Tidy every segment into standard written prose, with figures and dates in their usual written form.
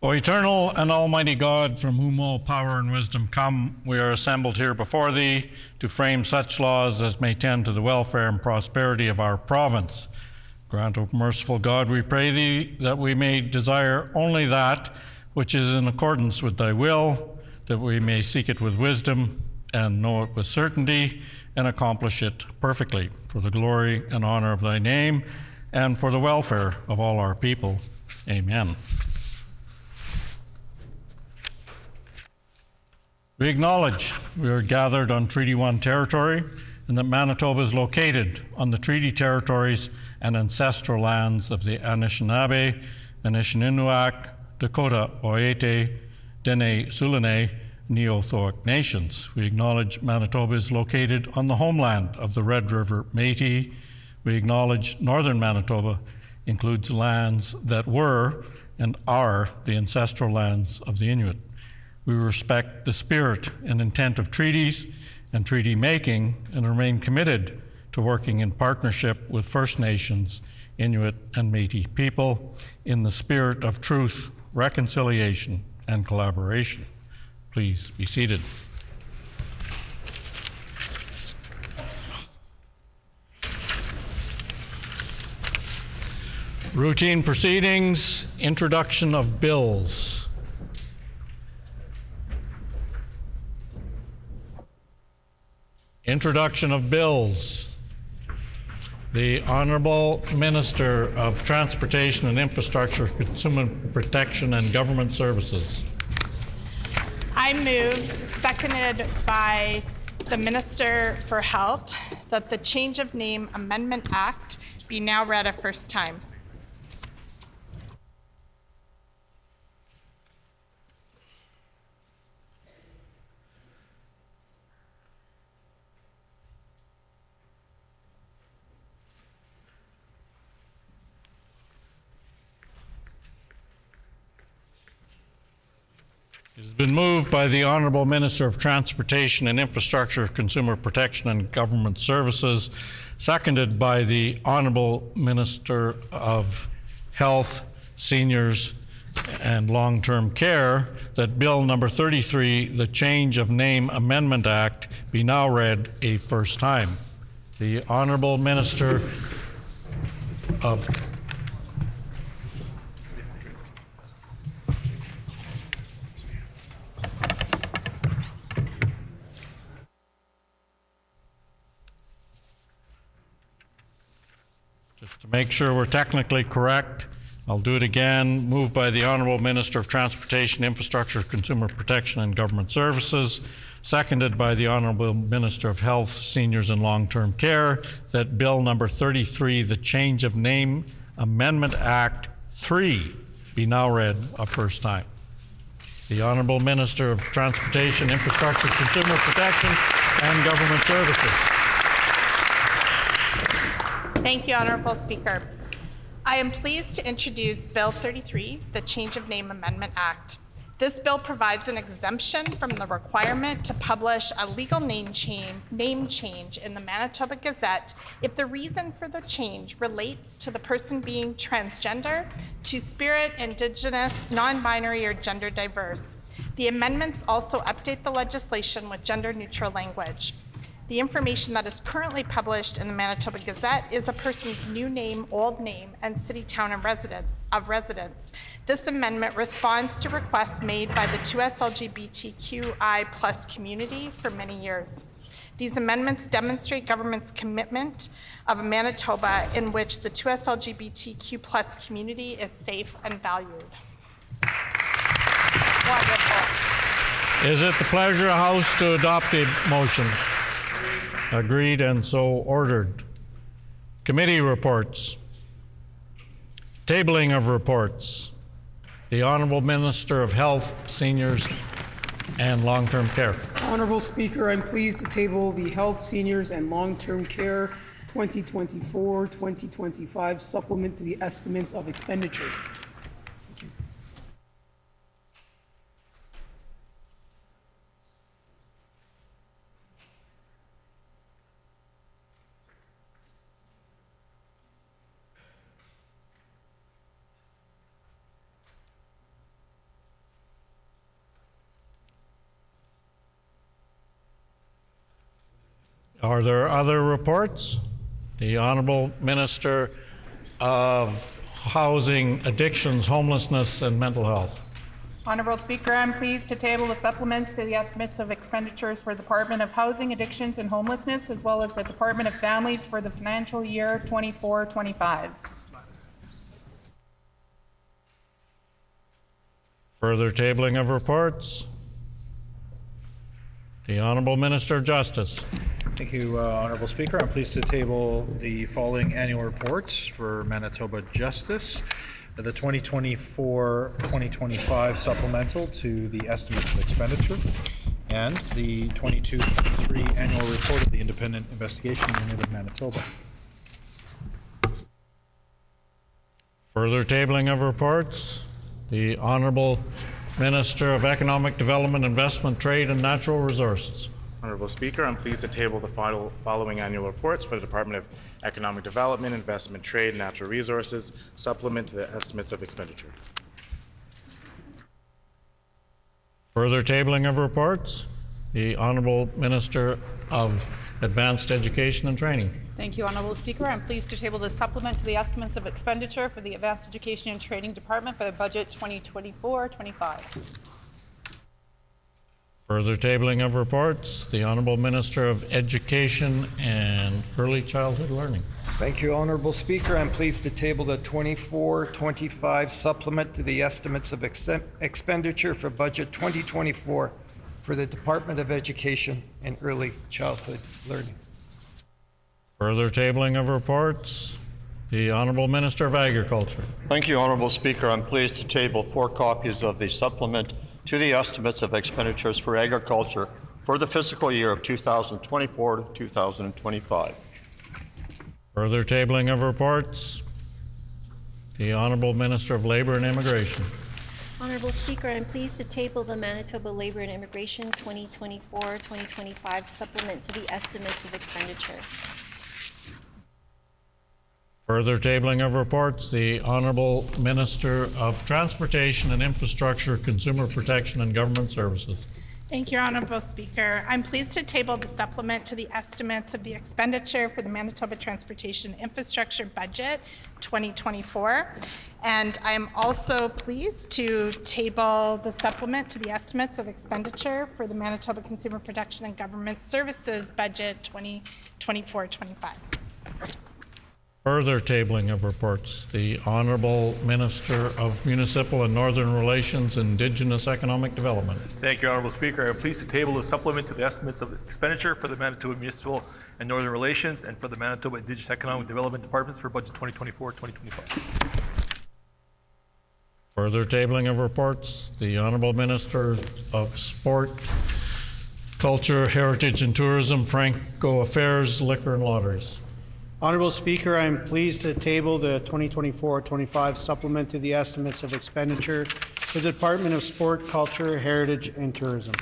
O eternal and almighty God, from whom all power and wisdom come, we are assembled here before thee to frame such laws as may tend to the welfare and prosperity of our province. Grant, O merciful God, we pray thee, that we may desire only that which is in accordance with thy will, that we may seek it with wisdom and know it with certainty and accomplish it perfectly, for the glory and honor of thy name and for the welfare of all our people. Amen. We acknowledge we are gathered on Treaty 1 territory and that Manitoba is located on the treaty territories and ancestral lands of the Anishinaabe, Anishinaabe, Dakota, Oiete, Dene, Tsuut'ina, Neothoic nations. We acknowledge Manitoba is located on the homeland of the Red River Métis. We acknowledge northern Manitoba includes lands that were and are the ancestral lands of the Inuit. We respect the spirit and intent of treaties and treaty making and remain committed to working in partnership with First Nations, Inuit, and Métis people in the spirit of truth, reconciliation, and collaboration. Please be seated. Routine proceedings, introduction of bills. Introduction of bills. The Honourable Minister of Transportation and Infrastructure, Consumer Protection and Government Services. I move, seconded by the Minister for Health, that the Change of Name Amendment Act be now read a first time. It has been moved by the Honourable Minister of Transportation and Infrastructure, Consumer Protection and Government Services, seconded by the Honourable Minister of Health, Seniors and Long-Term Care, that Bill number 33, the Change of Name Amendment Act, be now read a first time. The Honourable Minister of Just to make sure we're technically correct, I'll do it again. Moved by the Honourable Minister of Transportation, Infrastructure, Consumer Protection and Government Services, seconded by the Honourable Minister of Health, Seniors and Long-Term Care, that Bill number 33, the Change of Name Amendment Act 3, be now read a first time. The Honourable Minister of Transportation, Infrastructure, Consumer Protection and Government Services. Thank you, Honourable Speaker. I am pleased to introduce Bill 33, the Change of Name Amendment Act. This bill provides an exemption from the requirement to publish a legal name change in the Manitoba Gazette if the reason for the change relates to the person being transgender, two-spirit, Indigenous, non-binary, or gender diverse. The amendments also update the legislation with gender-neutral language. The information that is currently published in the Manitoba Gazette is a person's new name, old name, and city, town, and residence. This amendment responds to requests made by the 2S LGBTQI+ community for many years. These amendments demonstrate government's commitment of a Manitoba in which the 2S LGBTQ+ community is safe and valued. Wonderful. Is it the pleasure of House to adopt the motion? Agreed and so ordered. Committee reports. Tabling of reports. The Honourable Minister of Health, Seniors and Long-Term Care. Honourable Speaker, I'm pleased to table the Health, Seniors and Long-Term Care 2024-2025 supplement to the estimates of expenditure. Are there other reports? The Honourable Minister of Housing, Addictions, Homelessness and Mental Health. Honourable Speaker, I'm pleased to table the supplements to the estimates of expenditures for the Department of Housing, Addictions and Homelessness, as well as the Department of Families for the financial year 24-25. Further tabling of reports. The Honourable Minister of Justice. Thank you, Honourable Speaker. I'm pleased to table the following annual reports for Manitoba Justice. The 2024-2025 supplemental to the estimates of expenditure and the 22-23 annual report of the Independent Investigation Unit of Manitoba. Further tabling of reports. The Honourable Minister of Economic Development, Investment, Trade and Natural Resources. Honourable Speaker, I'm pleased to table the following annual reports for the Department of Economic Development, Investment, Trade, and Natural Resources, supplement to the estimates of expenditure. Further tabling of reports. The Honourable Minister of Advanced Education and Training. Thank you, Honourable Speaker. I'm pleased to table the supplement to the estimates of expenditure for the Advanced Education and Training Department for the budget 2024-25. Further tabling of reports. The Honourable Minister of Education and Early Childhood Learning. Thank you, Honourable Speaker. I'm pleased to table the 24-25 supplement to the estimates of expenditure for budget 2024 for the Department of Education and Early Childhood Learning. Further tabling of reports. The Honourable Minister of Agriculture. Thank you, Honourable Speaker. I'm pleased to table 4 copies of the supplement to the estimates of expenditures for agriculture for the fiscal year of 2024 to 2025. Further tabling of reports. The Honourable Minister of Labour and Immigration. Honourable Speaker, I'm pleased to table the Manitoba Labour and Immigration 2024-2025 supplement to the estimates of expenditure. Further tabling of reports. The Honourable Minister of Transportation and Infrastructure, Consumer Protection and Government Services. Thank you, Honourable Speaker. I'm pleased to table the supplement to the estimates of the expenditure for the Manitoba Transportation Infrastructure Budget 2024. And I'm also pleased to table the supplement to the estimates of expenditure for the Manitoba Consumer Protection and Government Services Budget 2024-25. Further tabling of reports. The Honourable Minister of Municipal and Northern Relations, Indigenous Economic Development. Thank you, Honourable Speaker. I am pleased to table the supplement to the estimates of expenditure for the Manitoba Municipal and Northern Relations and for the Manitoba Indigenous Economic Development Departments for budget 2024-2025. Further tabling of reports. The Honourable Minister of Sport, Culture, Heritage and Tourism, Franco Affairs, Liquor and Lotteries. Honourable Speaker, I am pleased to table the 2024-25 supplement to the estimates of expenditure for the Department of Sport, Culture, Heritage and Tourism.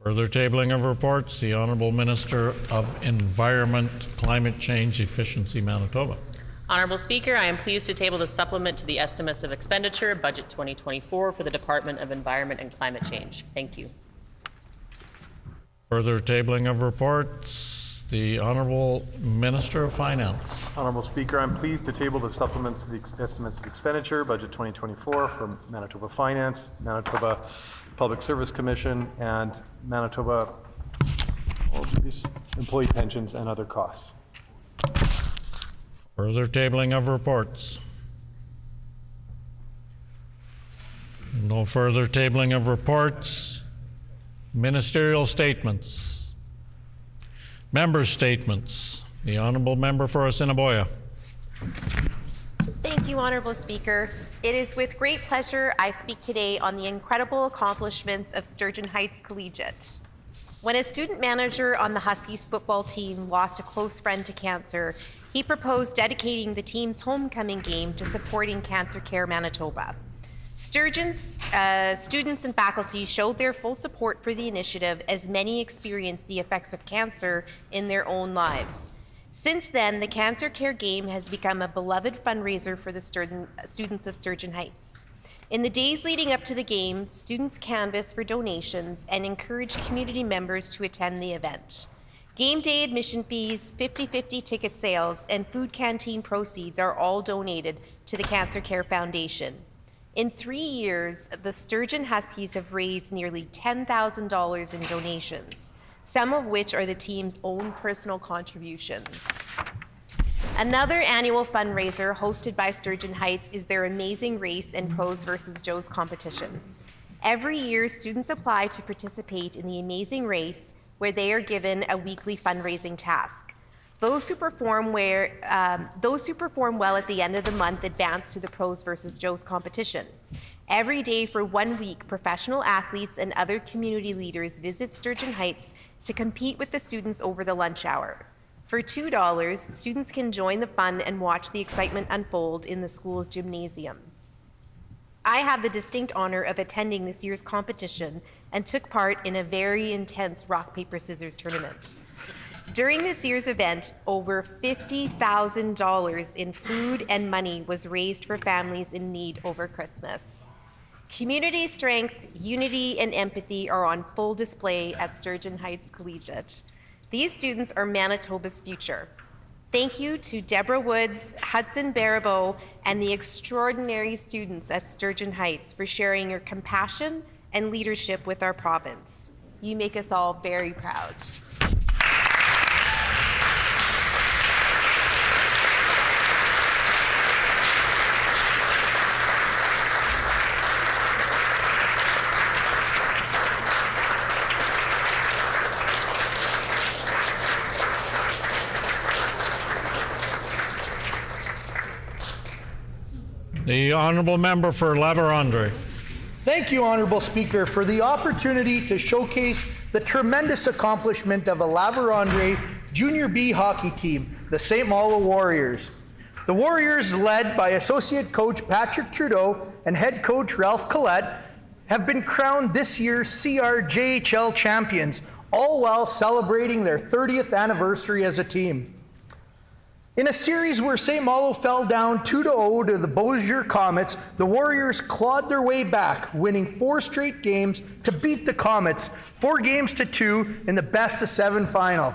Further tabling of reports. The Honourable Minister of Environment, Climate Change, Efficiency, Manitoba. Honourable Speaker, I am pleased to table the supplement to the estimates of expenditure, budget 2024 for the Department of Environment and Climate Change. Thank you. Further tabling of reports. The Honourable Minister of Finance. Honourable Speaker, I'm pleased to table the supplements to the estimates of expenditure, budget 2024 from Manitoba Finance, Manitoba Public Service Commission, and Manitoba employee pensions and other costs. Further tabling of reports. No further tabling of reports. Ministerial statements. Member statements. The Honourable Member for Assiniboia. Thank you, Honourable Speaker. It is with great pleasure I speak today on the incredible accomplishments of Sturgeon Heights Collegiate. When a student manager on the Huskies football team lost a close friend to cancer, he proposed dedicating the team's homecoming game to supporting Cancer Care Manitoba. Sturgeon's students and faculty showed their full support for the initiative as many experienced the effects of cancer in their own lives. Since then, the Cancer Care Game has become a beloved fundraiser for the students of Sturgeon Heights. In the days leading up to the game, students canvassed for donations and encouraged community members to attend the event. Game day admission fees, 50-50 ticket sales, and food canteen proceeds are all donated to the Cancer Care Foundation. In 3 years, the Sturgeon Huskies have raised nearly $10,000 in donations, some of which are the team's own personal contributions. Another annual fundraiser hosted by Sturgeon Heights is their Amazing Race and Pros vs. Joes competitions. Every year, students apply to participate in the Amazing Race, where they are given a weekly fundraising task. Those who perform well at the end of the month advance to the Pros vs. Joes competition. Every day for 1 week, professional athletes and other community leaders visit Sturgeon Heights to compete with the students over the lunch hour. For $2, students can join the fun and watch the excitement unfold in the school's gymnasium. I had the distinct honor of attending this year's competition and took part in a very intense rock, paper, scissors tournament. During this year's event, over $50,000 in food and money was raised for families in need over Christmas. Community strength, unity, and empathy are on full display at Sturgeon Heights Collegiate. These students are Manitoba's future. Thank you to Deborah Woods, Hudson Baribeau, and the extraordinary students at Sturgeon Heights for sharing your compassion and leadership with our province. You make us all very proud. The Honourable Member for La Vérendrye. Thank you, Honourable Speaker, for the opportunity to showcase the tremendous accomplishment of a La Vérendrye Junior B hockey team, the St. Malo Warriors. The Warriors, led by Associate Coach Patrick Trudeau and Head Coach Ralph Collette, have been crowned this year's CRJHL champions, all while celebrating their 30th anniversary as a team. In a series where St. Malo fell down 2-0 to the Beausejour Comets, the Warriors clawed their way back, winning 4 straight games to beat the Comets 4-2 in the best-of-7 final.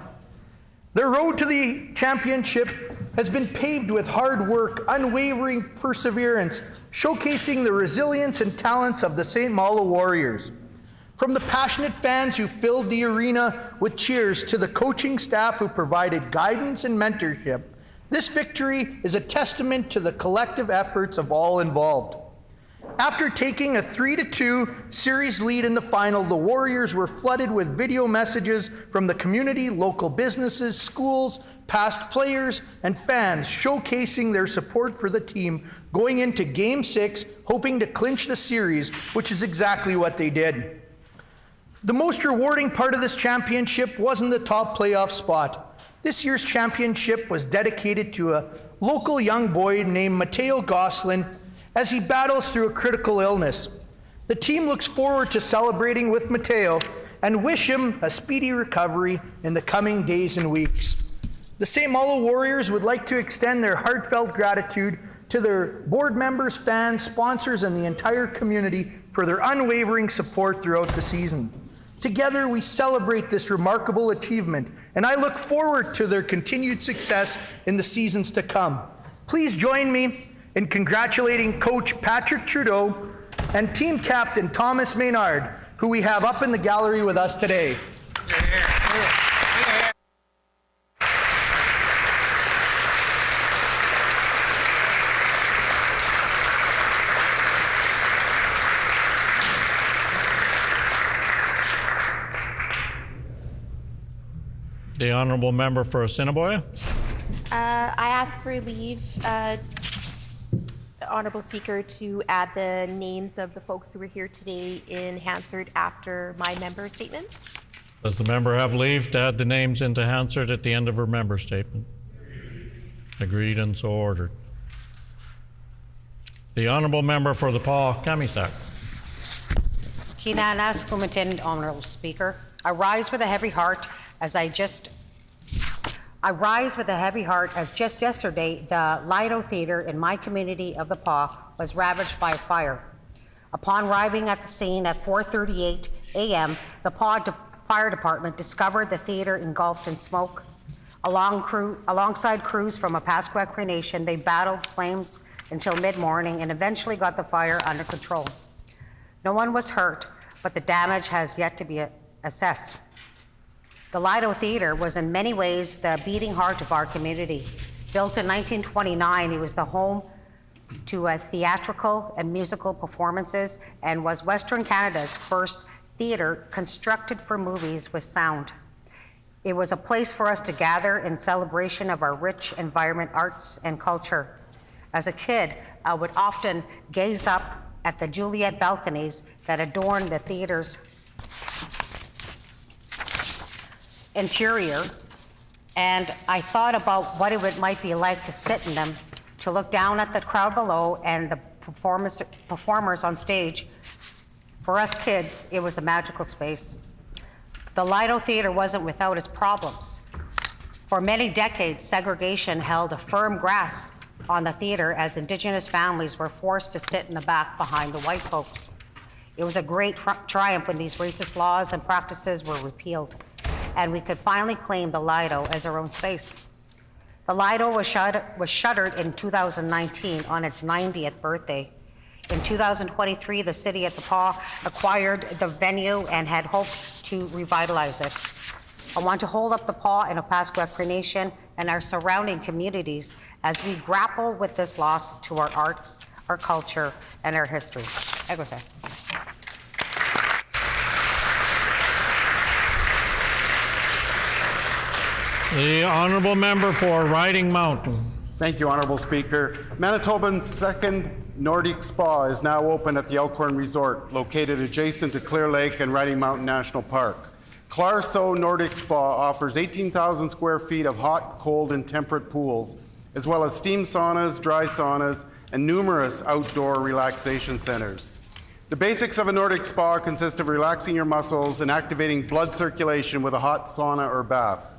Their road to the championship has been paved with hard work, unwavering perseverance, showcasing the resilience and talents of the St. Malo Warriors. From the passionate fans who filled the arena with cheers to the coaching staff who provided guidance and mentorship, this victory is a testament to the collective efforts of all involved. After taking a 3-2 series lead in the final, the Warriors were flooded with video messages from the community, local businesses, schools, past players, and fans showcasing their support for the team going into Game 6, hoping to clinch the series, which is exactly what they did. The most rewarding part of this championship wasn't the top playoff spot. This year's championship was dedicated to a local young boy named Mateo Goslin as he battles through a critical illness. The team looks forward to celebrating with Mateo and wish him a speedy recovery in the coming days and weeks. The St. Malo Warriors would like to extend their heartfelt gratitude to their board members, fans, sponsors, and the entire community for their unwavering support throughout the season. Together, we celebrate this remarkable achievement, and I look forward to their continued success in the seasons to come. Please join me in congratulating Coach Patrick Trudeau and team captain Thomas Maynard, who we have up in the gallery with us today. The Honourable Member for Assiniboia. I ask for leave, Honourable Speaker, to add the names of the folks who were here today in Hansard after my member statement. Does the member have leave to add the names into Hansard at the end of her member statement? Agreed and so ordered. The Honourable Member for the Paul-Kamisak. Kinanas Kumatin, Honourable Speaker. I rise with a heavy heart as just yesterday the Lido Theatre in my community of the Paw was ravaged by fire. Upon arriving at the scene at 4:38 a.m., the Paw Fire Department discovered the theater engulfed in smoke. Alongside crews from a Pasquak Cremation, they battled flames until mid-morning and eventually got the fire under control. No one was hurt, but the damage has yet to be assessed. The Lido Theater was in many ways the beating heart of our community. Built in 1929, it was the home to theatrical and musical performances and was Western Canada's first theater constructed for movies with sound. It was a place for us to gather in celebration of our rich environment, arts, and culture. As a kid, I would often gaze up at the Juliet balconies that adorned the theater's interior, and I thought about what it might be like to sit in them, to look down at the crowd below and the performers on stage. For us kids, it was a magical space. The Lido Theater wasn't without its problems. For many decades, segregation held a firm grasp on the theater as Indigenous families were forced to sit in the back behind the white folks. It was a great triumph when these racist laws and practices were repealed, and we could finally claim the Lido as our own space. The Lido was shuttered in 2019 on its 90th birthday. In 2023, the city at the Paw acquired the venue and had hoped to revitalize it. I want to hold up the Paw and Pasquak Nation and our surrounding communities as we grapple with this loss to our arts, our culture, and our history. The honourable member for Riding Mountain. Thank you, Honourable Speaker. Manitoban's second Nordic Spa is now open at the Elkhorn Resort, located adjacent to Clear Lake and Riding Mountain National Park. Clarso Nordic Spa offers 18,000 square feet of hot, cold, and temperate pools, as well as steam saunas, dry saunas, and numerous outdoor relaxation centers. The basics of a Nordic spa consist of relaxing your muscles and activating blood circulation with a hot sauna or bath.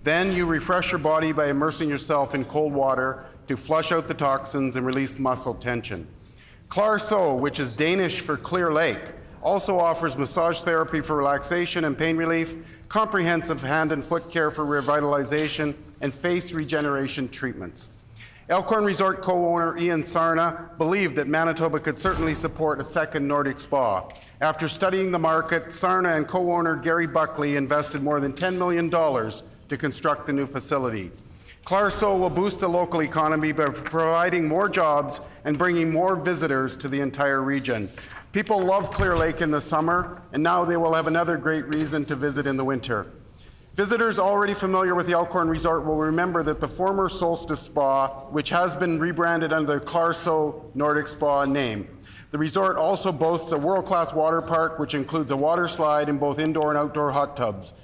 Then you refresh your body by immersing yourself in cold water to flush out the toxins and release muscle tension. Clarso, which is Danish for Clear Lake, also offers massage therapy for relaxation and pain relief, comprehensive hand and foot care for revitalization, and face regeneration treatments. Elkhorn Resort co-owner Ian Sarna believed that Manitoba could certainly support a second Nordic spa. After studying the market, Sarna and co-owner Gary Buckley invested more than $10 million to construct the new facility. Clarso will boost the local economy by providing more jobs and bringing more visitors to the entire region. People love Clear Lake in the summer, and now they will have another great reason to visit in the winter. Visitors already familiar with the Elkhorn Resort will remember that the former Solstice Spa, which has been rebranded under the Clarso Nordic Spa name. The resort also boasts a world-class water park, which includes a water slide in both indoor and outdoor hot tubs.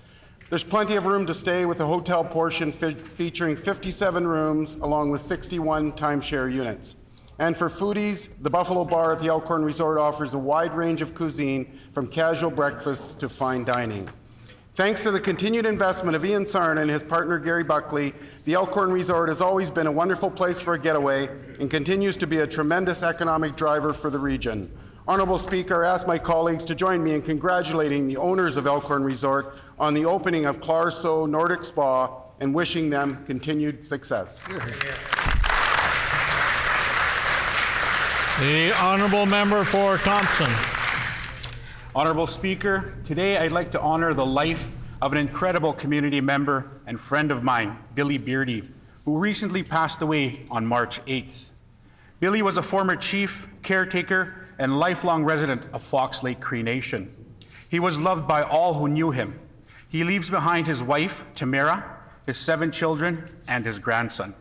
There's plenty of room to stay with a hotel portion featuring 57 rooms along with 61 timeshare units. And for foodies, the Buffalo Bar at the Elkhorn Resort offers a wide range of cuisine from casual breakfasts to fine dining. Thanks to the continued investment of Ian Sarna and his partner Gary Buckley, the Elkhorn Resort has always been a wonderful place for a getaway and continues to be a tremendous economic driver for the region. Honourable Speaker, I ask my colleagues to join me in congratulating the owners of Elkhorn Resort on the opening of Clarso Nordic Spa and wishing them continued success. The honourable member for Thompson. Honourable Speaker, today I'd like to honour the life of an incredible community member and friend of mine, Billy Beardy, who recently passed away on March 8th. Billy was a former chief, caretaker, and lifelong resident of Fox Lake Cree Nation. He was loved by all who knew him. He leaves behind his wife, Tamara, his 7 children, and his grandson.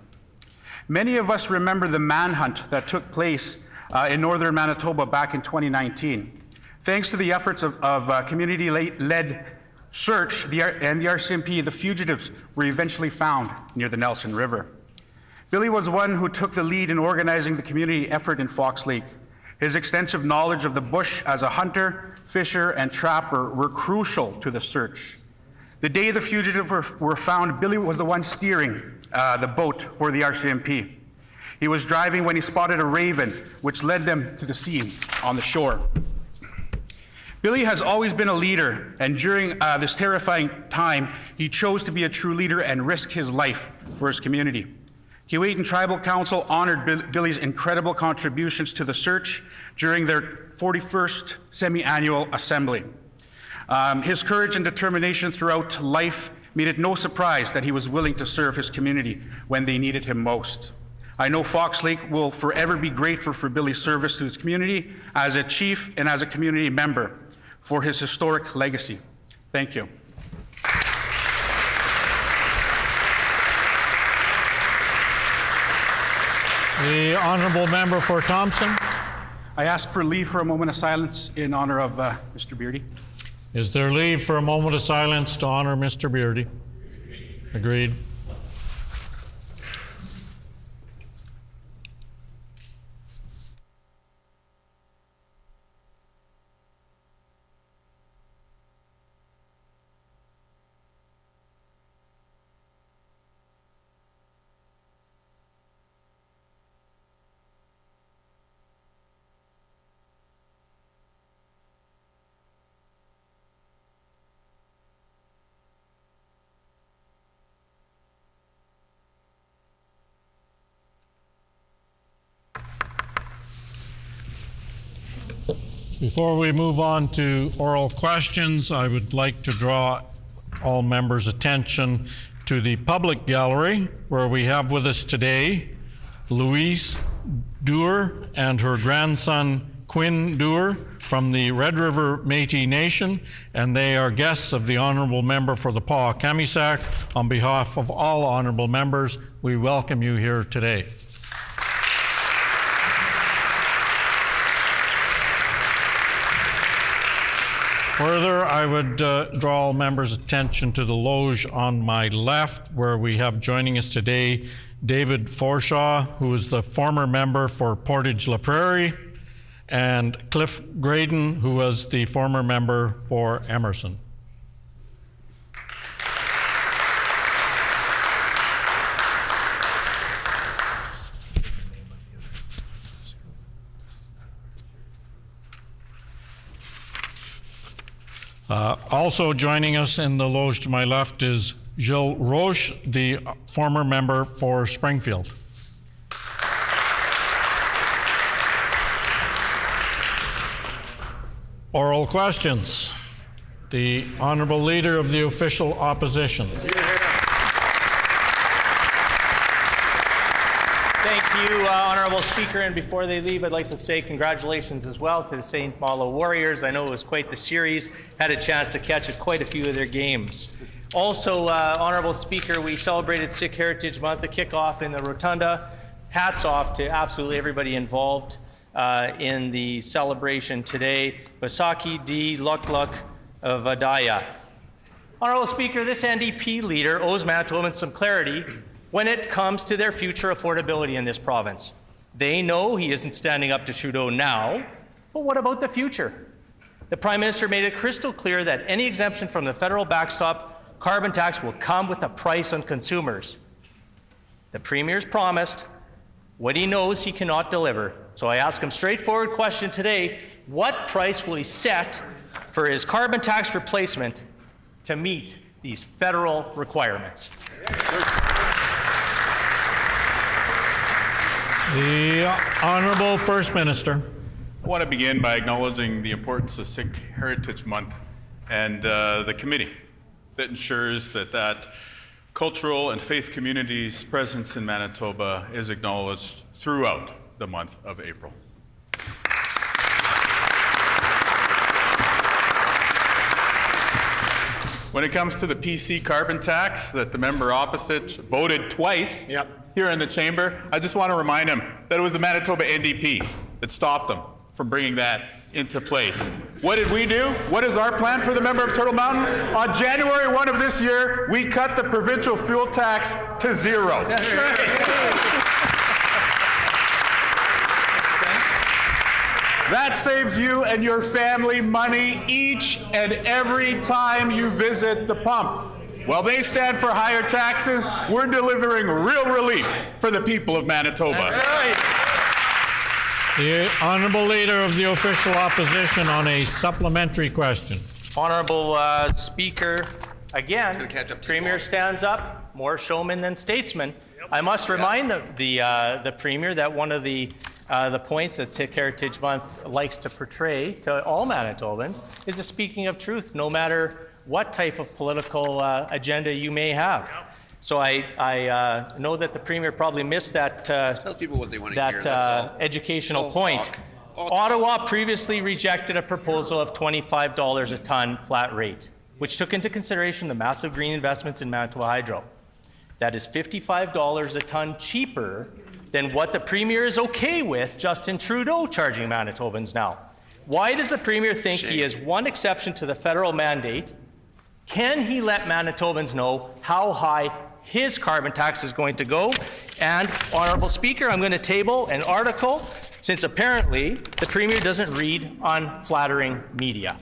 Many of us remember the manhunt that took place in northern Manitoba back in 2019. Thanks to the efforts of community-led search and the RCMP, the fugitives were eventually found near the Nelson River. Billy was one who took the lead in organizing the community effort in Fox Lake. His extensive knowledge of the bush as a hunter, fisher, and trapper were crucial to the search. The day the fugitives were found, Billy was the one steering the boat for the RCMP. He was driving when he spotted a raven, which led them to the scene on the shore. Billy has always been a leader, and during this terrifying time, he chose to be a true leader and risk his life for his community. Keewatin Tribal Council honored Billy's incredible contributions to the search during their 41st semi-annual assembly. His courage and determination throughout life made it no surprise that he was willing to serve his community when they needed him most. I know Fox Lake will forever be grateful for Billy's service to his community as a chief and as a community member for his historic legacy. Thank you. The honourable member for Thompson. I ask for leave for a moment of silence in honor of Mr. Beardy. Is there leave for a moment of silence to honor Mr. Beardy? Agreed. Before we move on to oral questions, I would like to draw all members' attention to the public gallery, where we have with us today Louise Dewar and her grandson Quinn Dewar from the Red River Métis Nation, and they are guests of the honourable member for the Pas-a-Kamisak. On behalf of all honourable members, we welcome you here today. Further, I would draw all members' attention to the loge on my left, where we have joining us today David Forshaw, who is the former member for Portage-La Prairie, and Cliff Graydon, who was the former member for Emerson. Also joining us in the loge to my left is Gilles Roche, the former member for Springfield. Oral questions. The Honourable Leader of the Official Opposition. Thank you, Honourable Speaker. And before they leave, I'd like to say congratulations as well to the St. Malo Warriors. I know it was quite the series. Had a chance to catch quite a few of their games. Also, Honourable Speaker, we celebrated Sikh Heritage Month, the kickoff in the Rotunda. Hats off to absolutely everybody involved in the celebration today. Basaki Di Luk Luk Vadaya. Honourable Speaker, this NDP leader owes Manitobans some clarity when it comes to their future affordability in this province. They know he isn't standing up to Trudeau now, but what about the future? The Prime Minister made it crystal clear that any exemption from the federal backstop carbon tax will come with a price on consumers. The Premier's promised what he knows he cannot deliver. So I ask him a straightforward question today: what price will he set for his carbon tax replacement to meet these federal requirements? The Honourable First Minister. I want to begin by acknowledging the importance of Sikh Heritage Month and the committee that ensures that cultural and faith community's presence in Manitoba is acknowledged throughout the month of April. When it comes to the PC carbon tax that the member opposite voted twice here in the chamber, I just want to remind him that it was the Manitoba NDP that stopped them from bringing that into place. What did we do? What is our plan for the member of Turtle Mountain? On January 1 of this year, we cut the provincial fuel tax to zero. That's right. That saves you and your family money each and every time you visit the pump. While they stand for higher taxes, we're delivering real relief for the people of Manitoba. That's right. The Honourable Leader of the Official Opposition on a supplementary question. Honourable Speaker, again, Premier stands up, more showman than statesman. I must remind the Premier that one of the points that Sikh Heritage Month likes to portray to all Manitobans is the speaking of truth, no matter what type of political agenda you may have. So I know that the Premier probably missed that, Tell people what they want to hear, that's all. Educational It's all point. talk. Ottawa previously rejected a proposal of $25 a ton flat rate, which took into consideration the massive green investments in Manitoba Hydro. That is $55 a ton cheaper than what the Premier is okay with Justin Trudeau charging Manitobans now. Why does the Premier think he is one exception to the federal mandate? Can he let Manitobans know how high his carbon tax is going to go? And, Honourable Speaker, I'm going to table an article since apparently the Premier doesn't read on flattering media.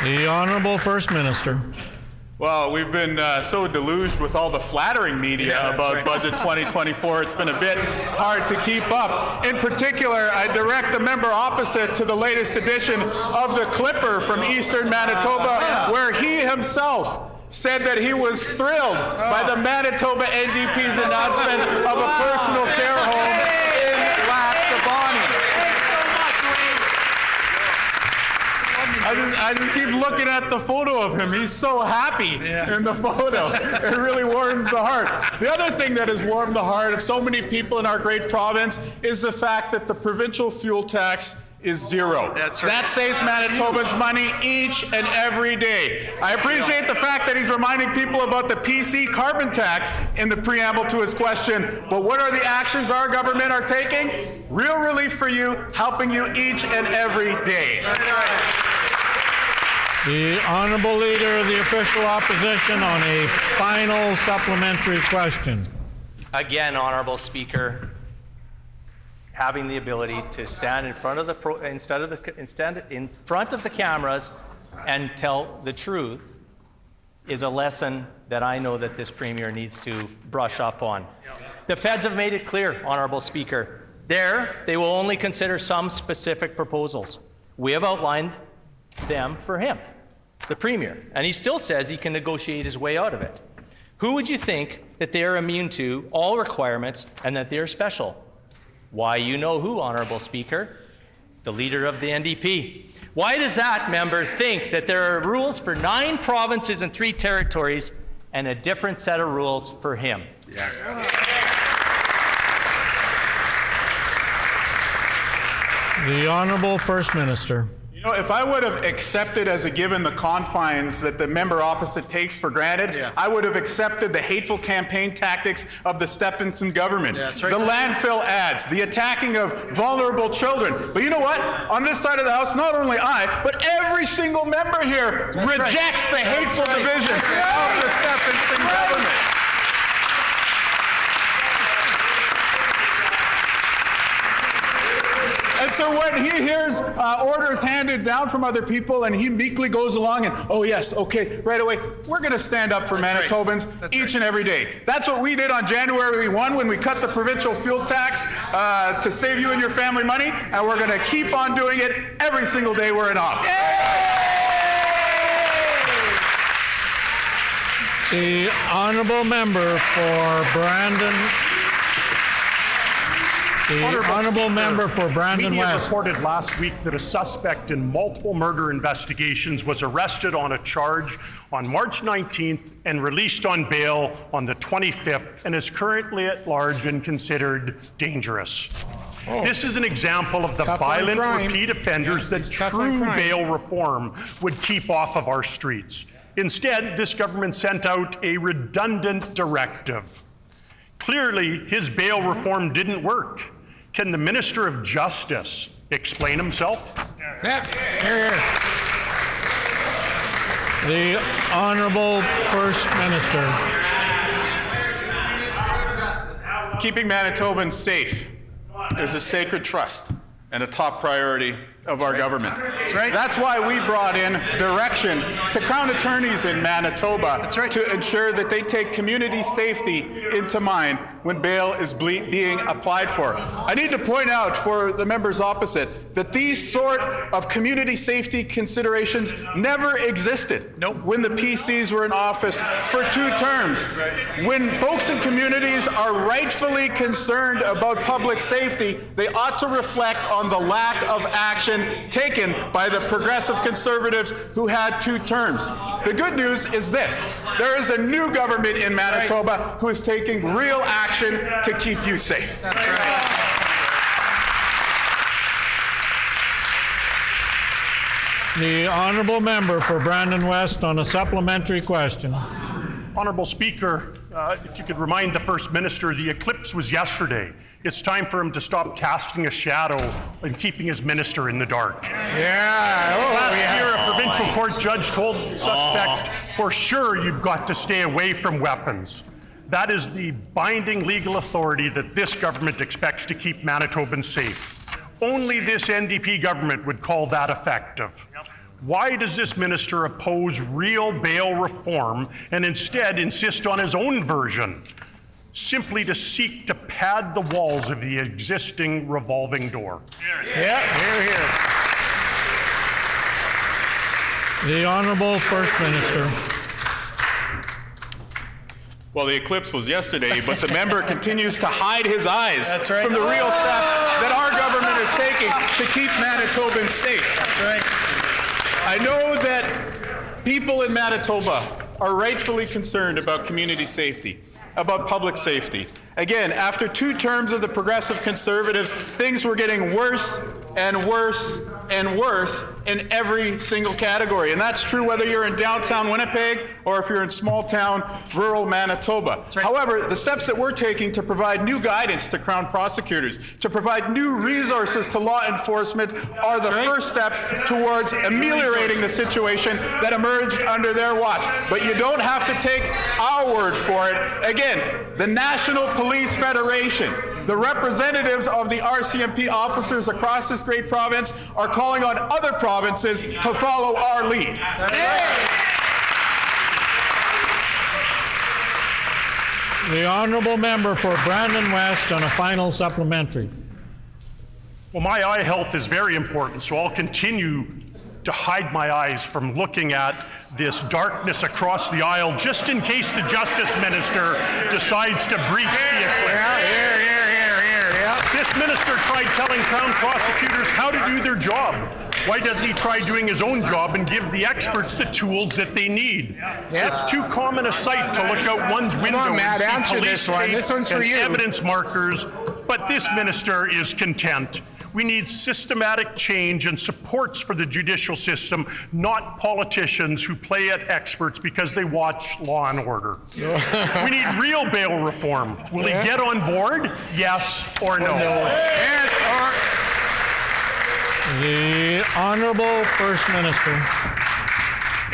The Honourable First Minister. Well, we've been so deluged with all the flattering media about Budget 2024, it's been a bit hard to keep up. In particular, I direct the member opposite to the latest edition of the Clipper from Eastern Manitoba, where he himself said that he was thrilled by the Manitoba NDP's announcement of a personal care home in Lac-Tabani. I just keep looking at the photo of him. He's so happy in the photo. It really warms the heart. The other thing that has warmed the heart of so many people in our great province is the fact that the provincial fuel tax is zero. That's right. That saves Manitobans money each and every day. I appreciate the fact that he's reminding people about the PC carbon tax in the preamble to his question, but what are the actions our government are taking? Real relief for you, helping you each and every day. That's right. The Honourable Leader of the Official Opposition on a final supplementary question. Again, Honourable Speaker, having the ability to stand in front of in front of the cameras and tell the truth is a lesson that I know that this Premier needs to brush up on. The feds have made it clear, Honourable Speaker, they will only consider some specific proposals. We have outlined them for him, the Premier, and he still says he can negotiate his way out of it. Who would you think that they are immune to all requirements and that they are special? Why, you know who, Honourable Speaker? The Leader of the NDP. Why does that member think that there are rules for 9 provinces and 3 territories and a different set of rules for him? The Honourable First Minister. You know, if I would have accepted as a given the confines that the member opposite takes for granted, I would have accepted the hateful campaign tactics of the Stephenson government, the landfill ads, the attacking of vulnerable children. But you know what? On this side of the House, not only I, but every single member here rejects the hateful divisions of the Stephenson government. And so when he hears orders handed down from other people and he meekly goes along and, oh yes, okay, right away, we're going to stand up for Manitobans each and every day. That's what we did on January 1 when we cut the provincial fuel tax to save you and your family money, and we're going to keep on doing it every single day we're in office. The Honourable Member for Brandon. The Honourable Member for Brandon Media West. reported last week that a suspect in multiple murder investigations was arrested on a charge on March 19th and released on bail on the 25th and is currently at large and considered dangerous. This is an example of the violent repeat offenders that true bail reform would keep off of our streets. Instead, this government sent out a redundant directive. Clearly, his bail reform didn't work. Can the Minister of Justice explain himself? The Honourable First Minister. Keeping Manitobans safe is a sacred trust and a top priority of our government. That's right. That's why we brought in direction to Crown attorneys in Manitoba to ensure that they take community safety into mind when bail is being applied for. I need to point out for the members opposite that these sort of community safety considerations never existed when the PCs were in office for 2 terms. When folks in communities are rightfully concerned about public safety, they ought to reflect on the lack of action taken by the progressive Conservatives who had 2 terms. The good news is this: there is a new government in Manitoba who is taking real action to keep you safe. That's right. The honourable member for Brandon West on a supplementary question. Honourable Speaker, if you could remind the First Minister, the eclipse was yesterday. It's time for him to stop casting a shadow and keeping his minister in the dark. Last year, a provincial court judge told the suspect, for sure you've got to stay away from weapons. That is the binding legal authority that this government expects to keep Manitobans safe. Only this NDP government would call that effective. Why does this minister oppose real bail reform and instead insist on his own version? Simply to seek to pad the walls of the existing revolving door. The Honourable First Minister. Well, the eclipse was yesterday, but the member continues to hide his eyes from the real steps that our government is taking to keep Manitobans safe. That's right. I know that people in Manitoba are rightfully concerned about community safety, about public safety. Again, after 2 terms of the progressive Conservatives, things were getting worse and worse and worse in every single category. And that's true whether you're in downtown Winnipeg or if you're in small town, rural Manitoba. Right. However, the steps that we're taking to provide new guidance to Crown prosecutors, to provide new resources to law enforcement are the first steps towards ameliorating the situation that emerged under their watch. But you don't have to take our word for it. Again, the National Police Federation, the representatives of the RCMP officers across this great province are calling on other provinces to follow our lead. The honourable member for Brandon West on a final supplementary. Well, my eye health is very important, so I'll continue to hide my eyes from looking at this darkness across the aisle just in case the Justice Minister decides to breach the eclipse. This minister tried telling Crown prosecutors how to do their job. Why doesn't he try doing his own job and give the experts the tools that they need? It's too common a sight to look out one's window and see police tape and evidence markers, but this minister is content. We need systematic change and supports for the judicial system, not politicians who play at experts because they watch Law and Order. We need real bail reform. Will he get on board? Yes or no? Yes or... The Honourable First Minister.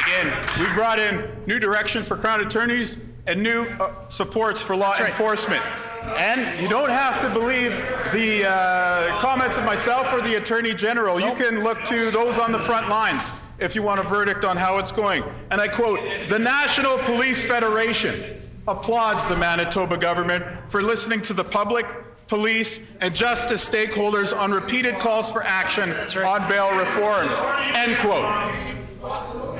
Again, we brought in new direction for Crown attorneys and new supports for law enforcement. And you don't have to believe the comments of myself or the Attorney General. You can look to those on the front lines if you want a verdict on how it's going. And I quote, "The National Police Federation applauds the Manitoba government for listening to the public, police, and justice stakeholders on repeated calls for action on bail reform." End quote.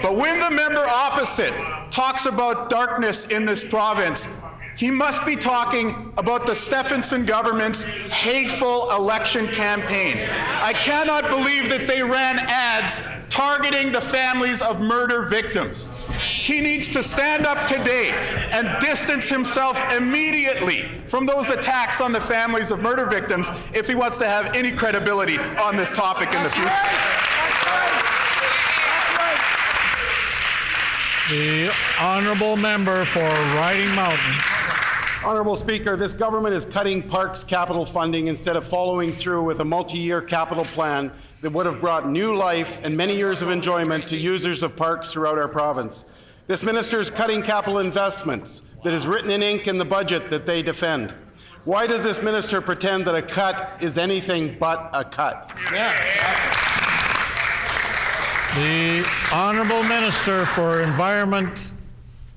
But when the member opposite talks about darkness in this province, he must be talking about the Stephenson government's hateful election campaign. I cannot believe that they ran ads targeting the families of murder victims. He needs to stand up today and distance himself immediately from those attacks on the families of murder victims if he wants to have any credibility on this topic in the future. The Honourable Member for Riding Mountain. Honourable Speaker, this government is cutting parks capital funding instead of following through with a multi-year capital plan that would have brought new life and many years of enjoyment to users of parks throughout our province. This minister is cutting capital investments that is written in ink in the budget that they defend. Why does this minister pretend that a cut is anything but a cut? The Honourable Minister for Environment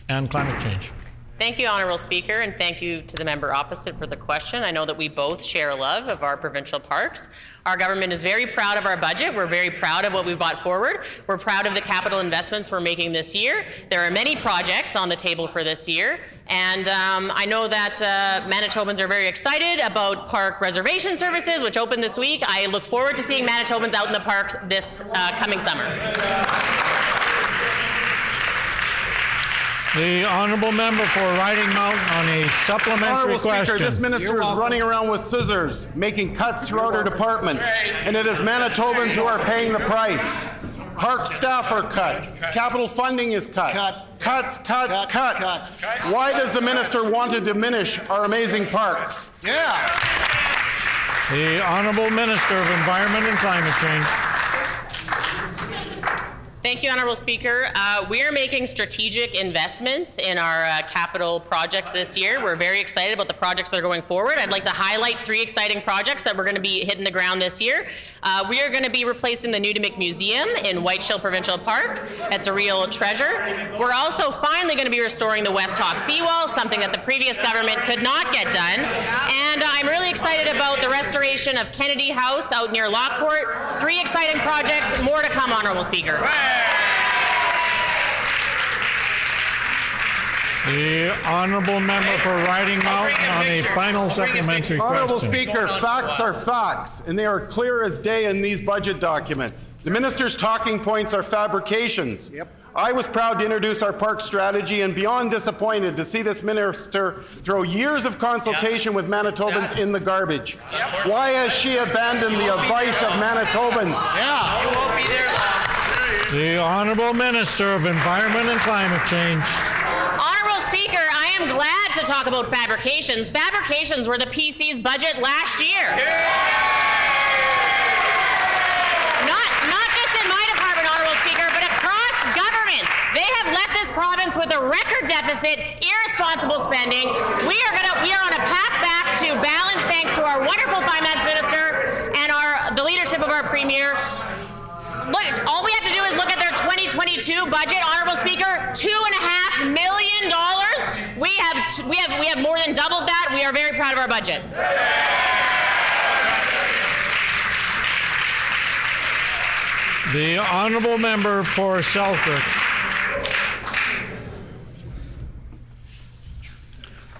and Climate Change. Thank you, Honourable Speaker, and thank you to the member opposite for the question. I know that we both share a love of our provincial parks. Our government is very proud of our budget. We're very proud of what we've brought forward. We're proud of the capital investments we're making this year. There are many projects on the table for this year, and I know that Manitobans are very excited about park reservation services, which opened this week. I look forward to seeing Manitobans out in the parks this coming summer. The Honourable Member for Riding Mountain on a supplementary Honourable question. Speaker, this minister is running around with scissors, making cuts throughout her department, and it is Manitobans who are paying the price. Park staff are cut. Capital funding is cut. Cuts. Why does the minister want to diminish our amazing parks? The Honourable Minister of Environment and Climate Change. Thank you, Honourable Speaker. We are making strategic investments in our capital projects this year. We're very excited about the projects that are going forward. I'd like to highlight 3 exciting projects that we're going to be hitting the ground this year. We are going to be replacing the Nudimick Museum in Whiteshill Provincial Park. That's a real treasure. We're also finally going to be restoring the West Hawk seawall, something that the previous government could not get done. And I'm really excited about the restoration of Kennedy House out near Lockport. 3 exciting projects, more to come, Honourable Speaker. The Honourable Member for Riding Mountain on a final supplementary question. Honourable Speaker, facts are facts, and they are clear as day in these budget documents. The minister's talking points are fabrications. I was proud to introduce our park strategy and beyond disappointed to see this minister throw years of consultation with Manitobans in the garbage. Why has she abandoned the advice of Manitobans? You won't be there long. The Honourable Minister of Environment and Climate Change. Honourable Speaker, I am glad to talk about fabrications. Fabrications were the PC's budget last year. Not just in my department, Honourable Speaker, but across government. They have left this province with a record deficit, irresponsible spending. We are on a path back to balance thanks to our wonderful finance minister and the leadership of our premier. Look, all we have to do is look at their 2022 budget, Honourable Speaker, $2.5 million. We have more than doubled that. We are very proud of our budget. The Honourable Member for Selkirk.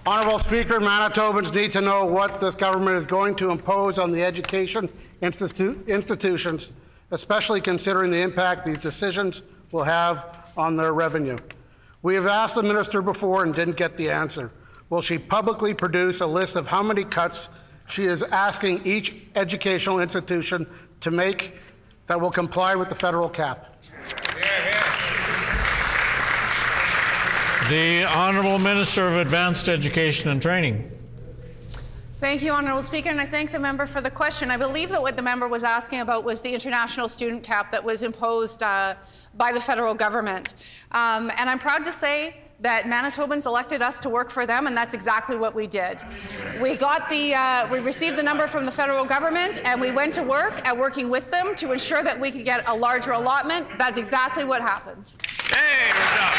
Honourable Speaker, Manitobans need to know what this government is going to impose on the education institutions, especially considering the impact these decisions will have on their revenue. We have asked the minister before and didn't get the answer. Will she publicly produce a list of how many cuts she is asking each educational institution to make that will comply with the federal cap? The Honourable Minister of Advanced Education and Training. Thank you, Honourable Speaker, and I thank the member for the question. I believe that what the member was asking about was the international student cap that was imposed by the federal government. And I'm proud to say that Manitobans elected us to work for them, and that's exactly what we did. We received the number from the federal government, and we went to work at working with them to ensure that we could get a larger allotment. That's exactly what happened. Hey, we're done.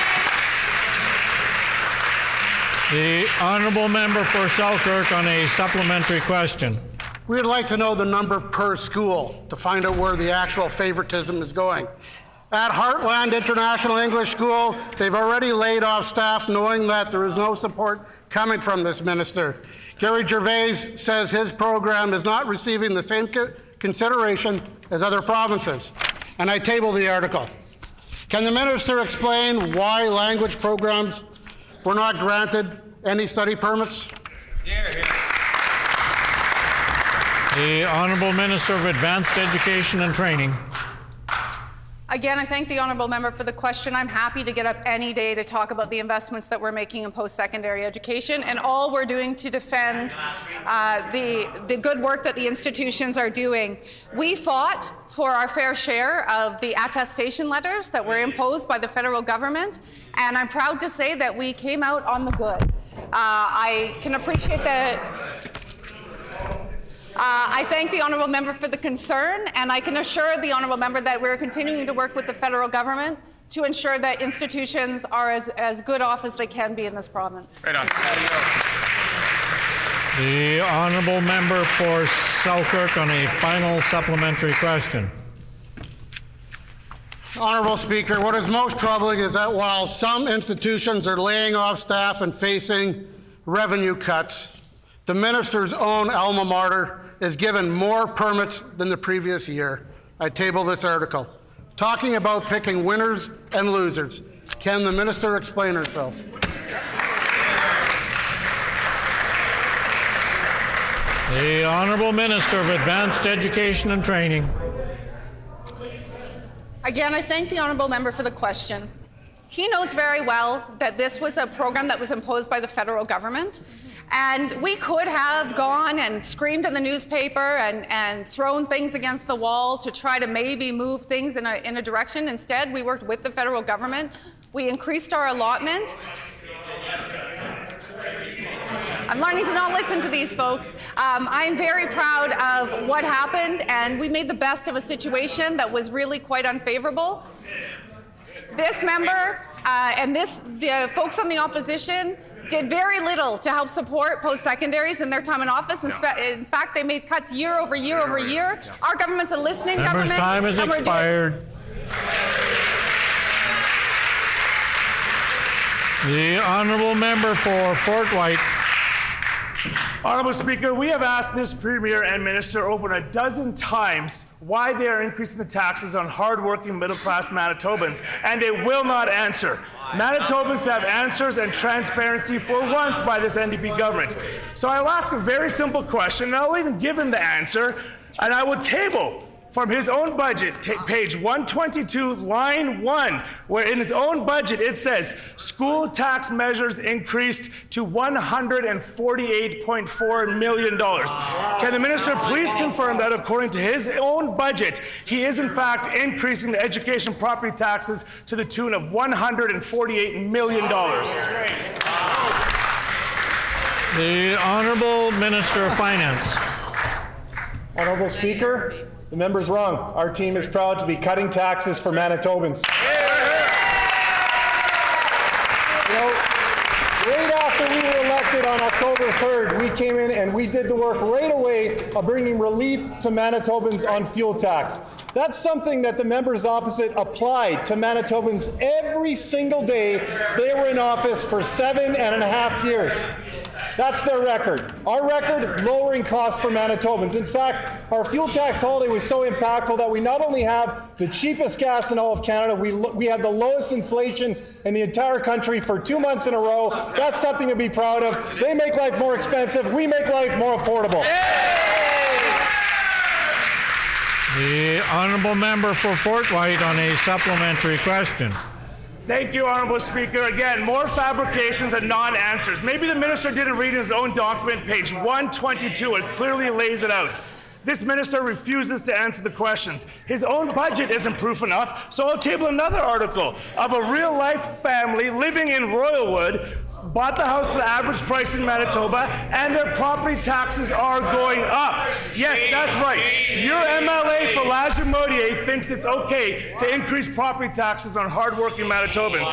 The Honourable Member for Selkirk on a supplementary question. We'd like to know the number per school to find out where the actual favoritism is going. At Heartland International English School, they've already laid off staff knowing that there is no support coming from this minister. Gary Gervais says his program is not receiving the same consideration as other provinces. And I table the article. Can the minister explain why language programs were not granted any study permits? The Honourable Minister of Advanced Education and Training. Again, I thank the honourable member for the question. I'm happy to get up any day to talk about the investments that we're making in post-secondary education and all we're doing to defend the good work that the institutions are doing. We fought for our fair share of the attestation letters that were imposed by the federal government, and I'm proud to say that we came out I thank the honourable member for the concern, and I can assure the honourable member that we're continuing to work with the federal government to ensure that institutions are as good off as they can be in this province. Right on. The honourable member for Selkirk on a final supplementary question. Honorable Speaker, what is most troubling is that while some institutions are laying off staff and facing revenue cuts, the minister's own alma mater is given more permits than the previous year. I table this article. Talking about picking winners and losers. Can the minister explain herself? The Honourable Minister of Advanced Education and Training. Again, I thank the honourable member for the question. He knows very well that this was a program that was imposed by the federal government, and we could have gone and screamed in the newspaper and thrown things against the wall to try to maybe move things in a direction. Instead, we worked with the federal government. We increased our allotment. I'm learning to not listen to these folks. I'm very proud of what happened, and we made the best of a situation that was really quite unfavorable. This member and the folks on the opposition did very little to help support post-secondaries in their time in office. In fact, they made cuts year over year over year. Our government's a listening government. Member's time has expired. The honourable member for Fort White. Honourable Speaker, we have asked this Premier and Minister over a dozen times why they are increasing the taxes on hard-working middle-class Manitobans, and they will not answer. Manitobans have answers and transparency for once by this NDP government. So I'll ask a very simple question, and I'll even give him the answer, and I will table from his own budget, page 122, line 1, where in his own budget it says, school tax measures increased to $148.4 million. Can the minister please confirm that according to his own budget, he is in fact increasing the education property taxes to the tune of $148 million? The Honourable Minister of Finance. Honourable Speaker, the member's wrong. Our team is proud to be cutting taxes for Manitobans. You know, right after we were elected on October 3rd, we came in and we did the work right away of bringing relief to Manitobans on fuel tax. That's something that the members opposite applied to Manitobans every single day they were in office for 7.5 years. That's their record. Our record, lowering costs for Manitobans. In fact, our fuel tax holiday was so impactful that we not only have the cheapest gas in all of Canada, we have the lowest inflation in the entire country for 2 months in a row. That's something to be proud of. They make life more expensive. We make life more affordable. The Honourable Member for Fort White on a supplementary question. Thank you, Honourable Speaker. Again, more fabrications and non-answers. Maybe the minister didn't read his own document, page 122. It clearly lays it out. This minister refuses to answer the questions. His own budget isn't proof enough, so I'll table another article of a real-life family living in Royalwood, bought the house for the average price in Manitoba, and their property taxes are going up. Yes, that's right. Your MLA, Falaja Modier, thinks it's okay to increase property taxes on hardworking Manitobans.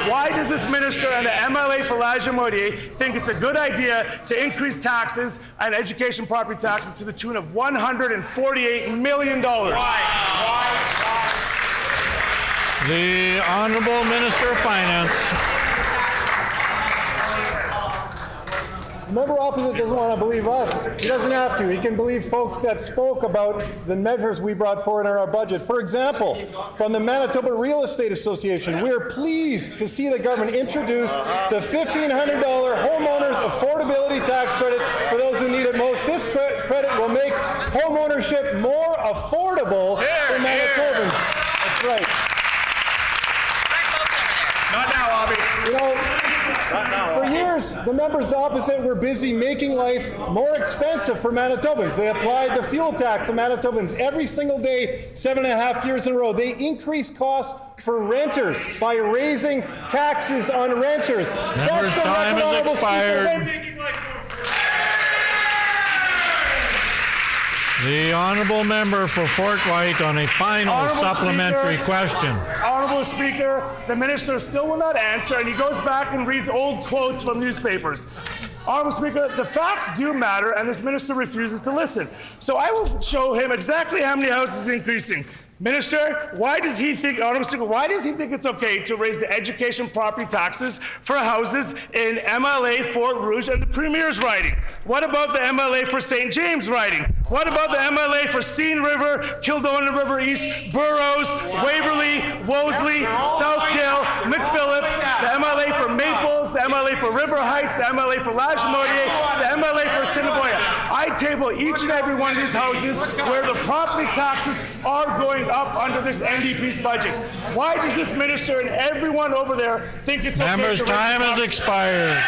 Why does this minister and the MLA, Falaja Modier, think it's a good idea to increase taxes and education property taxes to the tune of $148 million? The Honourable Minister of Finance. The member opposite doesn't want to believe us. He doesn't have to. He can believe folks that spoke about the measures we brought forward in our budget. For example, from the Manitoba Real Estate Association, we are pleased to see the government introduce the $1,500 homeowners affordability tax credit for those who need it most. This credit will make homeownership more affordable for Manitobans. That's right. Not now, Abby. You know, for years, the members opposite were busy making life more expensive for Manitobans. They applied the fuel tax to Manitobans every single day, 7.5 years in a row. They increased costs for renters by raising taxes on renters. Member's time has expired. The honourable member for Fort White on a final Honourable supplementary Speaker, question. Honourable Speaker, the minister still will not answer, and he goes back and reads old quotes from newspapers. Honourable Speaker, the facts do matter, and this minister refuses to listen. So I will show him exactly how many houses is increasing. Minister, why does he think, Honourable Speaker, why does he think it's okay to raise the education property taxes for houses in MLA Fort Rouge and the Premier's riding? What about the MLA for St. James riding? What about the MLA for Seine River, Kildonan River East, Burroughs, Waverley, Wolseley, Southdale, McPhillips, the MLA for Maples, the MLA for River Heights, the MLA for Lashmodier, the MLA for Assiniboia? I table each and every one of these houses where the property taxes are going up under this NDP's budget. Why does this minister and everyone over there think it's okay? Member's time has expired.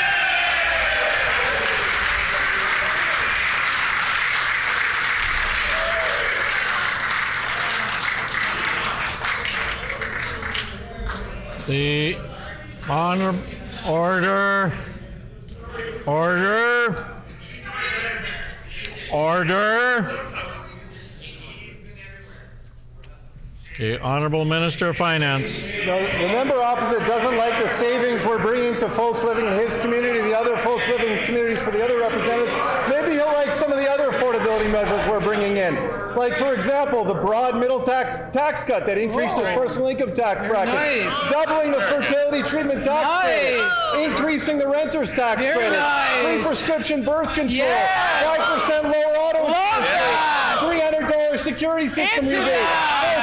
The order. The Honourable Minister of Finance. No, the member opposite doesn't like the savings we're bringing to folks living in his community, the other folks living in communities for the other representatives. Maybe he'll like some of the other affordability measures we're bringing in. Like, for example, the broad middle tax cut that increases personal income tax brackets, doubling the fertility treatment tax credit, increasing the renter's tax credit, free prescription birth control, 5% lower auto insurance, $300 security system rebate,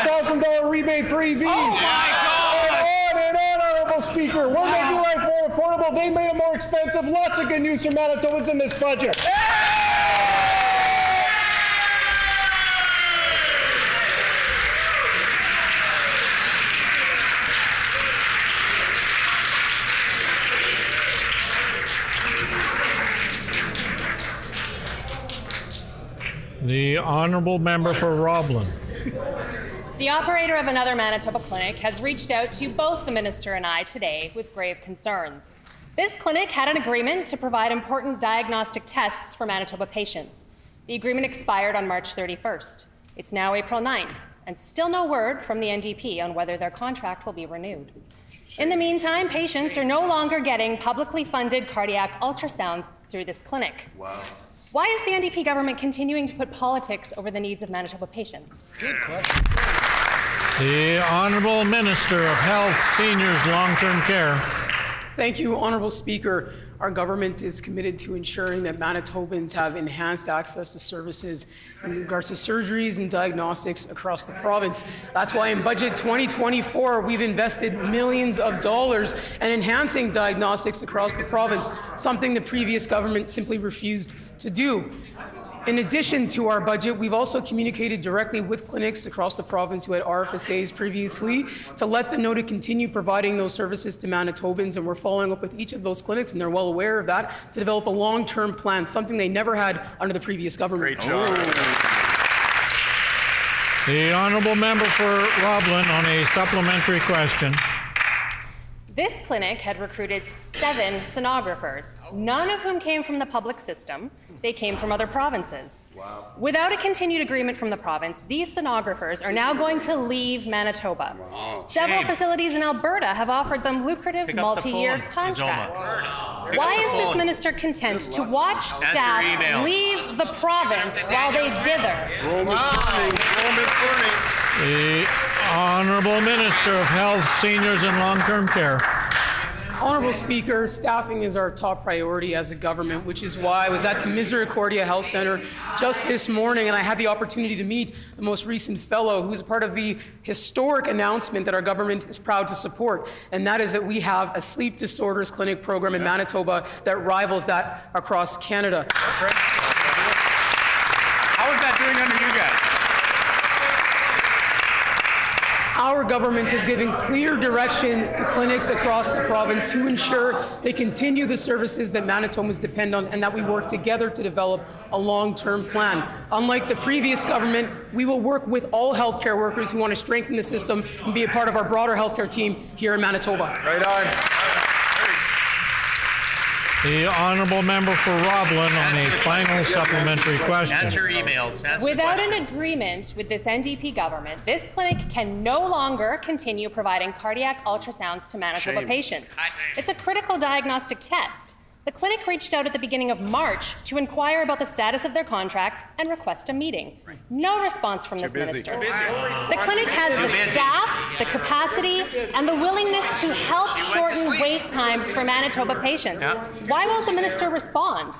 $4,000 rebate for EVs. Oh my God! On and on, Honourable Speaker. We're making life more affordable. They made it more expensive. Lots of good news for Manitobans in this budget. The Honourable Member for Roblin. The operator of another Manitoba clinic has reached out to both the minister and I today with grave concerns. This clinic had an agreement to provide important diagnostic tests for Manitoba patients. The agreement expired on March 31st. It's now April 9th, and still no word from the NDP on whether their contract will be renewed. In the meantime, patients are no longer getting publicly funded cardiac ultrasounds through this clinic. Wow. Why is the NDP government continuing to put politics over the needs of Manitoba patients? Good question. The Honourable Minister of Health, Seniors, Long-Term Care. Thank you, Honourable Speaker. Our government is committed to ensuring that Manitobans have enhanced access to services in regards to surgeries and diagnostics across the province. That's why in Budget 2024, we've invested millions of dollars in enhancing diagnostics across the province, something the previous government simply refused to do. In addition to our budget, we've also communicated directly with clinics across the province who had RFSAs previously to let them know to continue providing those services to Manitobans, and we're following up with each of those clinics, and they're well aware of that, to develop a long-term plan, something they never had under the previous government. Great job. The Honourable Member for Roblin on a supplementary question. This clinic had recruited 7 sonographers, none of whom came from the public system. They came from other provinces. Wow. Without a continued agreement from the province, these sonographers are now going to leave Manitoba. Wow. Several facilities in Alberta have offered them lucrative multi-year contracts. Why is this minister content to watch staff leave the province while they dither? The Honourable Minister of Health, Seniors and Long-Term Care. Honourable Speaker, staffing is our top priority as a government, which is why I was at the Misericordia Health Centre just this morning, and I had the opportunity to meet the most recent fellow who's part of the historic announcement that our government is proud to support, and that is that we have a sleep disorders clinic program in Manitoba that rivals that across Canada. That's right. How is that doing under you guys? Our government has given clear direction to clinics across the province to ensure they continue the services that Manitobans depend on, and that we work together to develop a long-term plan. Unlike the previous government, we will work with all healthcare workers who want to strengthen the system and be a part of our broader healthcare team here in Manitoba. Right on. The honourable member for Roblin on a final supplementary question. Answer your emails. Answer Without an agreement with this NDP government, this clinic can no longer continue providing cardiac ultrasounds to Manitoba patients. It's a critical diagnostic test. The clinic reached out at the beginning of March to inquire about the status of their contract and request a meeting. No response from this minister. The clinic has the staff, the capacity, and the willingness to help shorten wait times for Manitoba patients. Why won't the minister respond?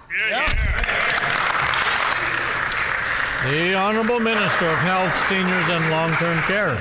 The Honourable Minister of Health, Seniors and Long-Term Care.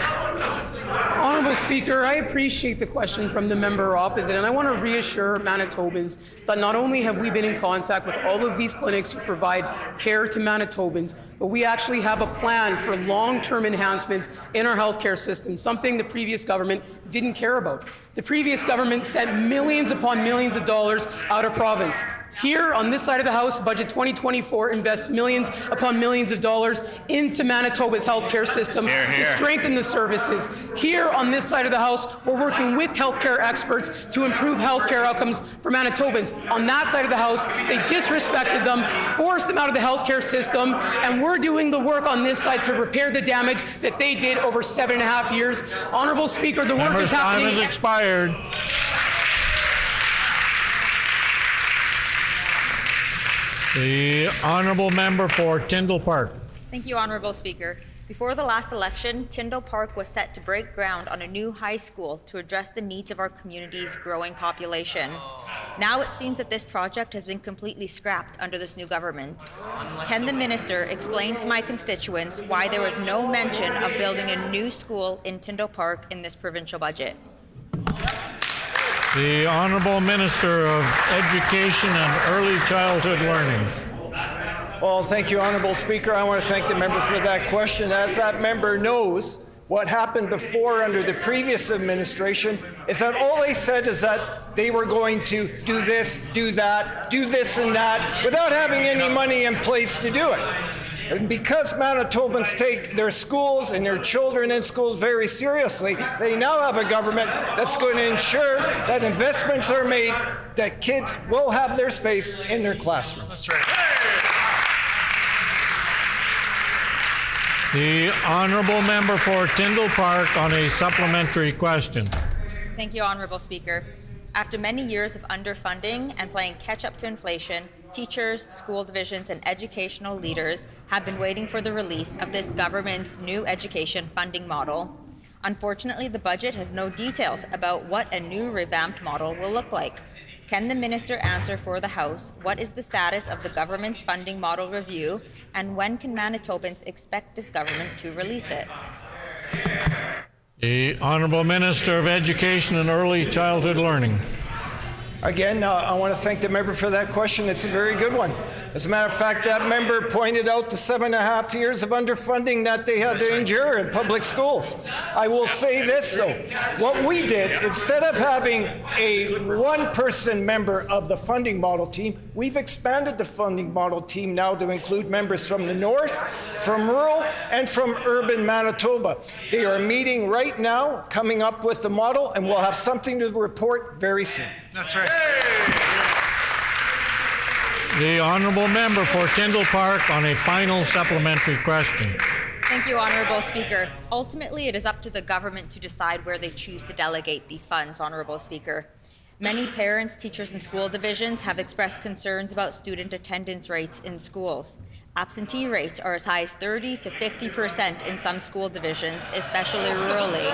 Honourable Speaker, I appreciate the question from the member opposite, and I want to reassure Manitobans that not only have we been in contact with all of these clinics who provide care to Manitobans, but we actually have a plan for long-term enhancements in our healthcare system, something the previous government didn't care about. The previous government sent millions upon millions of dollars out of province. Here, on this side of the House, Budget 2024 invests millions upon millions of dollars into Manitoba's healthcare system to strengthen the services. Here, on this side of the House, we're working with healthcare experts to improve healthcare outcomes for Manitobans. On that side of the House, they disrespected them, forced them out of the healthcare system, and we're doing the work on this side to repair the damage that they did over 7.5 years. Honourable Speaker, the work is happening. Time has expired. The Honourable Member for Tyndall Park. Thank you, Honourable Speaker. Before the last election, Tyndall Park was set to break ground on a new high school to address the needs of our community's growing population. Now it seems that this project has been completely scrapped under this new government. Can the minister explain to my constituents why there was no mention of building a new school in Tyndall Park in this provincial budget? The Honourable Minister of Education and Early Childhood Learning. Well, thank you, Honourable Speaker. I want to thank the member for that question. As that member knows, what happened before under the previous administration is that all they said is that they were going to do this, do that, do this and that, without having any money in place to do it. And because Manitobans take their schools and their children in schools very seriously, they now have a government that's going to ensure that investments are made, that kids will have their space in their classrooms. That's right. The Honourable Member for Tyndall Park on a supplementary question. Thank you, Honourable Speaker. After many years of underfunding and playing catch-up to inflation, teachers, school divisions, and educational leaders have been waiting for the release of this government's new education funding model. Unfortunately, the budget has no details about what a new revamped model will look like. Can the minister answer for the House what is the status of the government's funding model review, and when can Manitobans expect this government to release it? The Honourable Minister of Education and Early Childhood Learning. Again, I want to thank the member for that question. It's a very good one. As a matter of fact, that member pointed out the 7.5 years of underfunding that they had to endure in public schools. I will say this, though. What we did, instead of having a one-person member of the funding model team, we've expanded the funding model team now to include members from the north, from rural, and from urban Manitoba. They are meeting right now, coming up with the model, and we'll have something to report very soon. That's right. The Honourable Member for Tyndall Park on a final supplementary question. Thank you, Honourable Speaker. Ultimately, it is up to the government to decide where they choose to delegate these funds, Honourable Speaker. Many parents, teachers, and school divisions have expressed concerns about student attendance rates in schools. Absentee rates are as high as 30 to 50% in some school divisions, especially rurally.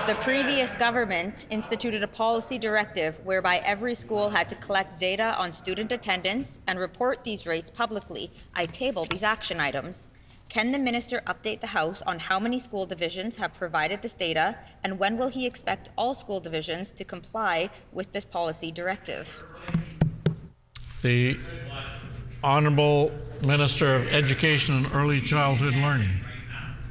The previous government instituted a policy directive whereby every school had to collect data on student attendance and report these rates publicly. I table these action items. Can the minister update the House on how many school divisions have provided this data, and when will he expect all school divisions to comply with this policy directive? The Honourable Minister of Education and Early Childhood Learning.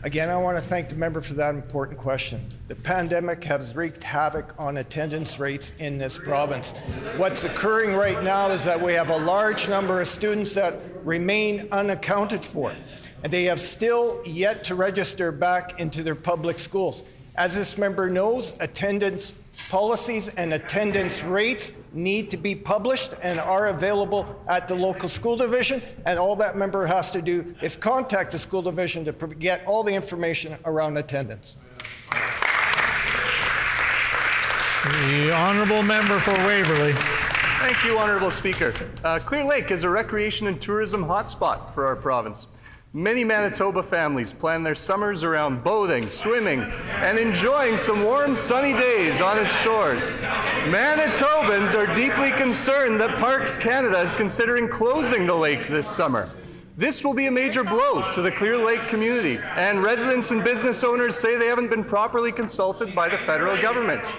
Again, I want to thank the member for that important question. The pandemic has wreaked havoc on attendance rates in this province. What's occurring right now is that we have a large number of students that remain unaccounted for, and they have still yet to register back into their public schools. As this member knows, attendance policies and attendance rates need to be published and are available at the local school division, and all that member has to do is contact the school division to get all the information around attendance. The honourable member for Waverley. Thank you, Honourable Speaker. Clear Lake is a recreation and tourism hotspot for our province. Many Manitoba families plan their summers around boating, swimming, and enjoying some warm, sunny days on its shores. Manitobans are deeply concerned that Parks Canada is considering closing the lake this summer. This will be a major blow to the Clear Lake community, and residents and business owners say they haven't been properly consulted by the federal government.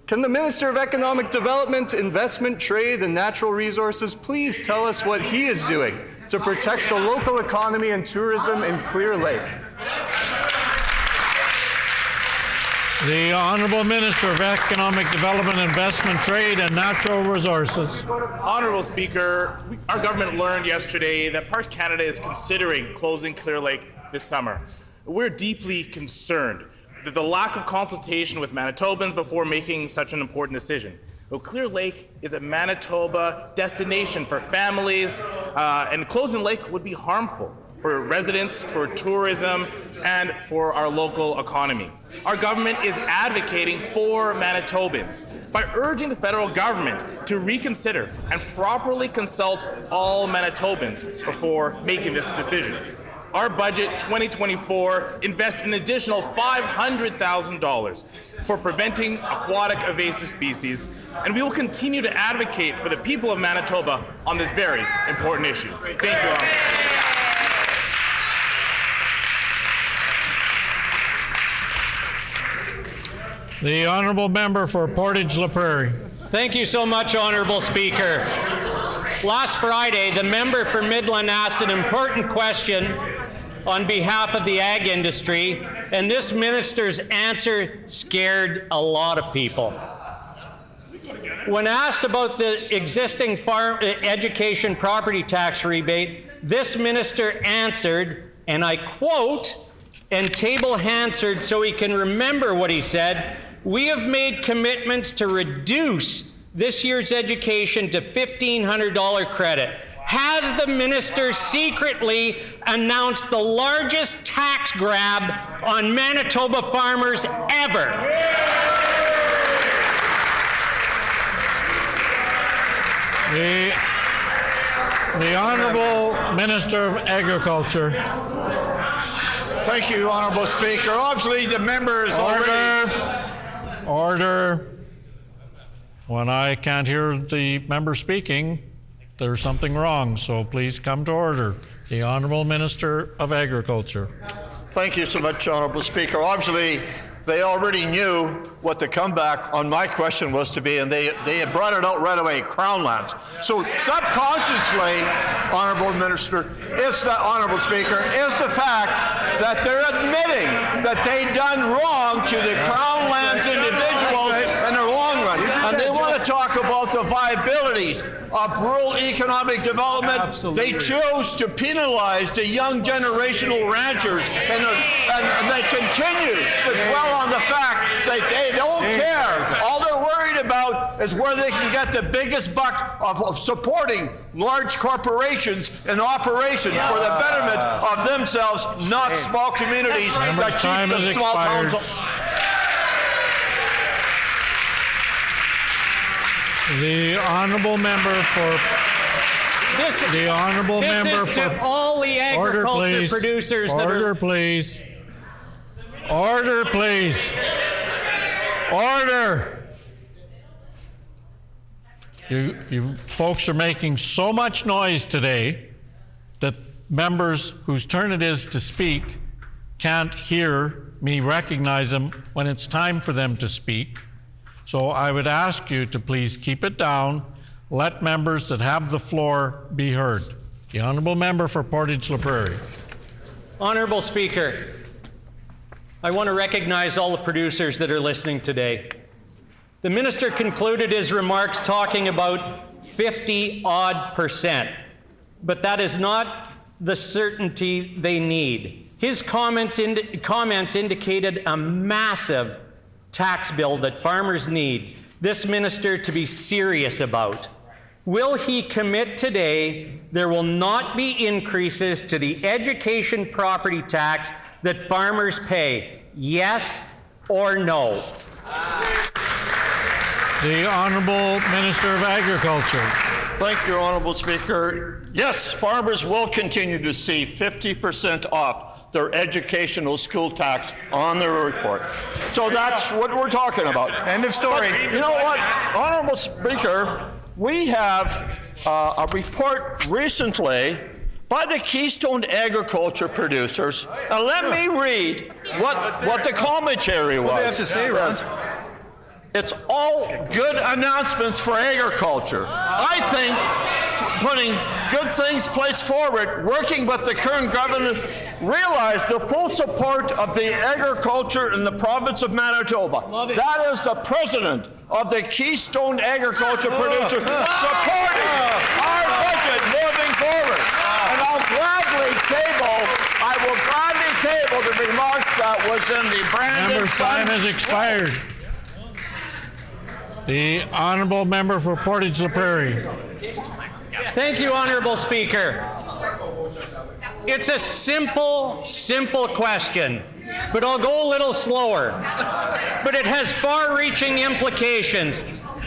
Can the Minister of Economic Development, Investment, Trade, and Natural Resources please tell us what he is doing to protect the local economy and tourism in Clear Lake? The Honourable Minister of Economic Development, Investment, Trade and Natural Resources. Honourable Speaker, our government learned yesterday that Parks Canada is considering closing Clear Lake this summer. We're deeply concerned that the lack of consultation with Manitobans before making such an important decision. Well, Clear Lake is a Manitoba destination for families, and closing the lake would be harmful for residents, for tourism, and for our local economy. Our government is advocating for Manitobans by urging the federal government to reconsider and properly consult all Manitobans before making this decision. Our budget 2024 invests an additional $500,000 for preventing aquatic invasive species, and we will continue to advocate for the people of Manitoba on this very important issue. Thank you, The honourable member for Portage-La Prairie. Thank you so much, Honourable Speaker. Last Friday, the member for Midland asked an important question on behalf of the ag industry, and this minister's answer scared a lot of people. When asked about the existing farm education property tax rebate, this minister answered, and I quote, and table answered so he can remember what he said, "We have made commitments to reduce this year's education to $1,500 credit." Has the minister secretly announced the largest tax grab on Manitoba farmers ever? The Honourable Minister of Agriculture. Thank you, Honourable Speaker. Obviously, the member is already... Order. When I can't hear the member speaking, there's something wrong, so please come to order. The Honourable Minister of Agriculture. Thank you so much, Honourable Speaker. Obviously, they already knew what the comeback on my question was to be, and they had brought it out right away, Crown lands. So subconsciously, Honourable Minister, Honourable Speaker, is the fact that they're admitting that they've done wrong to the Crown lands individuals in the long run. And they want to talk about the viabilities of rural economic development. Absolutely. They chose to penalize the young generational ranchers, and they continue to dwell on the fact that they don't care. All they're worried about is where they can get the biggest buck of supporting large corporations in operation for the betterment of themselves, not small communities that keep the small towns. The honourable member for the honourable member This is for to all the agriculture producers that order, are... please. Order, please. Order. You folks are making so much noise today that members whose turn it is to speak can't hear me recognize them when it's time for them to speak. So I would ask you to please keep it down. Let members that have the floor be heard. The honourable member for Portage-La Prairie. Honourable Speaker, I want to recognize all the producers that are listening today. The minister concluded his remarks talking about 50-odd%, but that is not the certainty they need. His comments indicated a massive tax bill that farmers need this minister to be serious about? Will he commit today there will not be increases to the education property tax that farmers pay? Yes or no? The Honourable Minister of Agriculture. Thank you, Honourable Speaker. Yes, farmers will continue to see 50% off their educational school tax on their report. So that's what we're talking about. End of story. But you know what, Honourable Speaker, we have a report recently by the Keystone Agriculture producers. Now let me read what the commentary was. What do they have to say, Ron? It's all good announcements for agriculture. I think putting good things placed forward, working with the current government, realize the full support of the agriculture in the province of Manitoba. That is the president of the Keystone Agriculture producer supporting our budget moving forward. And I will gladly table the remarks that was in the Brandon Member's time Sun. has expired. The Honourable Member for Portage La Prairie. Thank you, Honourable Speaker. It's a simple question, but I'll go a little slower. But it has far-reaching implications.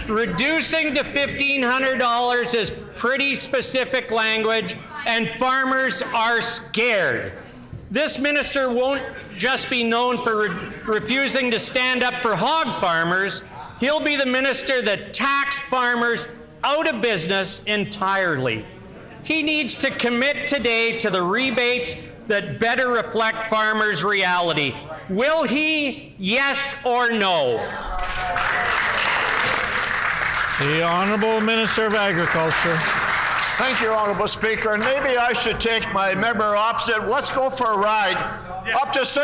Reducing to $1,500 is pretty specific language, and farmers are scared. This minister won't just be known for refusing to stand up for hog farmers. He'll be the minister that taxed farmers out of business entirely. He needs to commit today to the rebates that better reflect farmers' reality. Will he, yes or no? The Honourable Minister of Agriculture. Thank you, Honourable Speaker. And maybe I should take my member opposite. Let's go for a ride up to St.